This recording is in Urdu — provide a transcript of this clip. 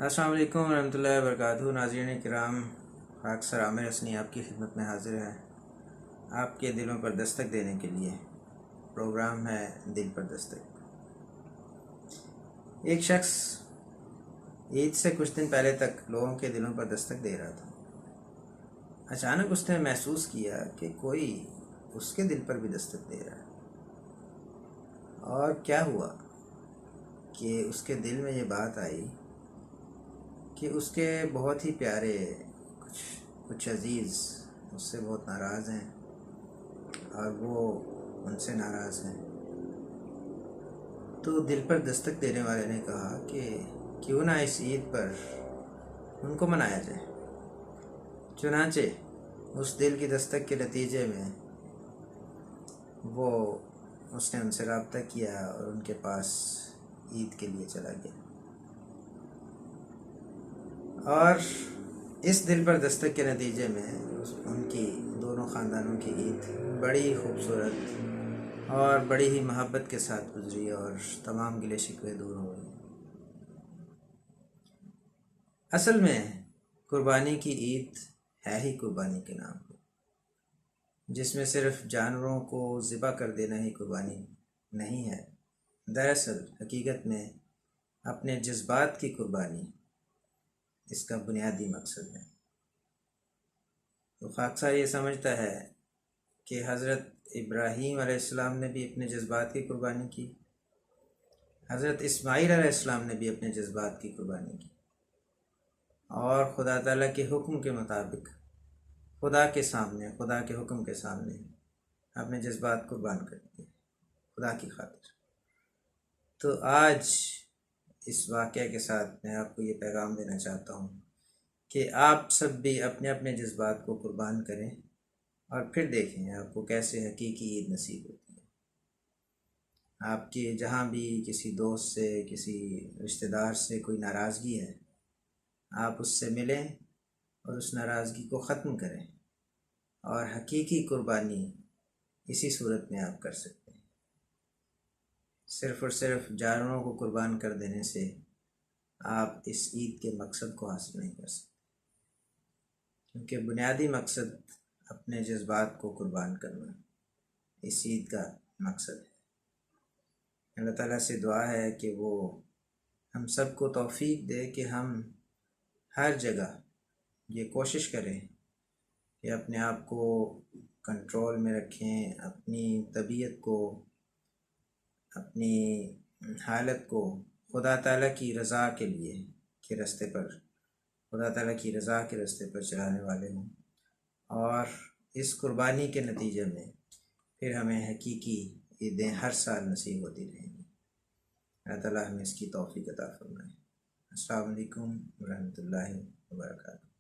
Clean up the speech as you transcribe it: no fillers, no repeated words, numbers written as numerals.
السلام علیکم ورحمۃ اللہ وبرکاتہ۔ ناظرین کرام، اکثر عامر حسنی آپ کی خدمت میں حاضر ہے، آپ کے دلوں پر دستک دینے کے لیے۔ پروگرام ہے دل پر دستک۔ ایک شخص عید سے کچھ دن پہلے تک لوگوں کے دلوں پر دستک دے رہا تھا۔ اچانک اس نے محسوس کیا کہ کوئی اس کے دل پر بھی دستک دے رہا ہے۔ اور کیا ہوا کہ اس کے دل میں یہ بات آئی کہ اس کے بہت ہی پیارے کچھ عزیز اس سے بہت ناراض ہیں اور وہ ان سے ناراض ہیں۔ تو دل پر دستک دینے والے نے کہا کہ کیوں نہ اس عید پر ان کو منایا جائے۔ چنانچہ اس دل کی دستک کے نتیجے میں اس نے ان سے رابطہ کیا اور ان کے پاس عید کے لیے چلا گیا۔ اور اس دل پر دستک کے نتیجے میں ان کی دونوں خاندانوں کی عید بڑی خوبصورت اور بڑی ہی محبت کے ساتھ گزری اور تمام گلے شکوے دور ہو گئے۔ اصل میں قربانی کی عید ہے ہی قربانی کے نام پہ، جس میں صرف جانوروں کو ذبح کر دینا ہی قربانی نہیں ہے۔ دراصل حقیقت میں اپنے جذبات کی قربانی اس کا بنیادی مقصد ہے۔ تو خاکسار یہ سمجھتا ہے کہ حضرت ابراہیم علیہ السلام نے بھی اپنے جذبات کی قربانی کی، حضرت اسماعیل علیہ السلام نے بھی اپنے جذبات کی قربانی کی، اور خدا تعالیٰ کے حکم کے مطابق خدا کے حکم کے سامنے اپنے جذبات قربان کر دیے خدا کی خاطر۔ تو آج اس واقعہ کے ساتھ میں آپ کو یہ پیغام دینا چاہتا ہوں کہ آپ سب بھی اپنے اپنے جذبات کو قربان کریں اور پھر دیکھیں آپ کو کیسے حقیقی عید نصیب ہوتی ہے۔ آپ کی جہاں بھی کسی دوست سے، کسی رشتہ دار سے کوئی ناراضگی ہے، آپ اس سے ملیں اور اس ناراضگی کو ختم کریں، اور حقیقی قربانی اسی صورت میں آپ کر سکتے ہیں۔ صرف اور صرف جانوروں کو قربان کر دینے سے آپ اس عید کے مقصد کو حاصل نہیں کر سکتے، کیونکہ بنیادی مقصد اپنے جذبات کو قربان کرنا اس عید کا مقصد ہے۔ اللہ تعالیٰ سے دعا ہے کہ وہ ہم سب کو توفیق دے کہ ہم ہر جگہ یہ کوشش کریں کہ اپنے آپ کو کنٹرول میں رکھیں، اپنی طبیعت کو، اپنی حالت کو خدا تعالیٰ کی رضا کے لیے کے راستے پر، خدا تعالیٰ کی رضا کے راستے پر چلانے والے ہوں، اور اس قربانی کے نتیجے میں پھر ہمیں حقیقی عیدیں ہر سال نصیب ہوتی رہیں گی۔ اللہ تعالیٰ ہمیں اس کی توفیق عطا فرمائے۔ السلام علیکم ورحمۃ اللہ وبرکاتہ۔